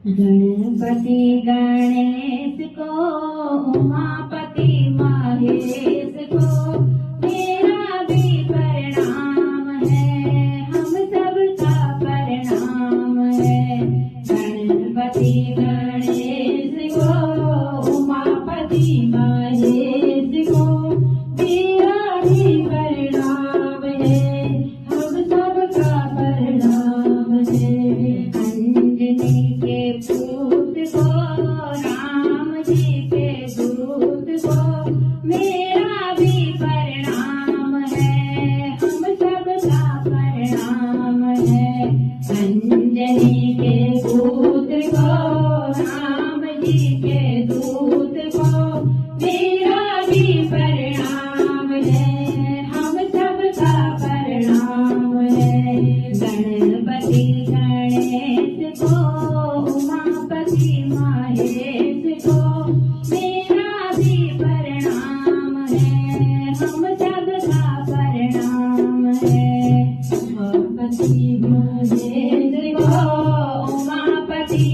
गणपति गणेश को, उमापति महेश को मेरा भी प्रणाम है, हम सबका प्रणाम है। गणपति गणेश को, उमापति महेश को मेरा भी प्रणाम है, हम सबका प्रणाम है। अंजनी के पूत को, राम जी के दूत को मेरा भी प्रणाम है, हम सबका प्रणाम है। अंजनी के पूत को, राम जी के दूत को मेरा भी प्रणाम है, हम सबका प्रणाम है। गणपति गणेश को, उमापति महेश को मेरा भी प्रणाम है, हम सबका प्रणाम है। उमापति महेश को, उमापति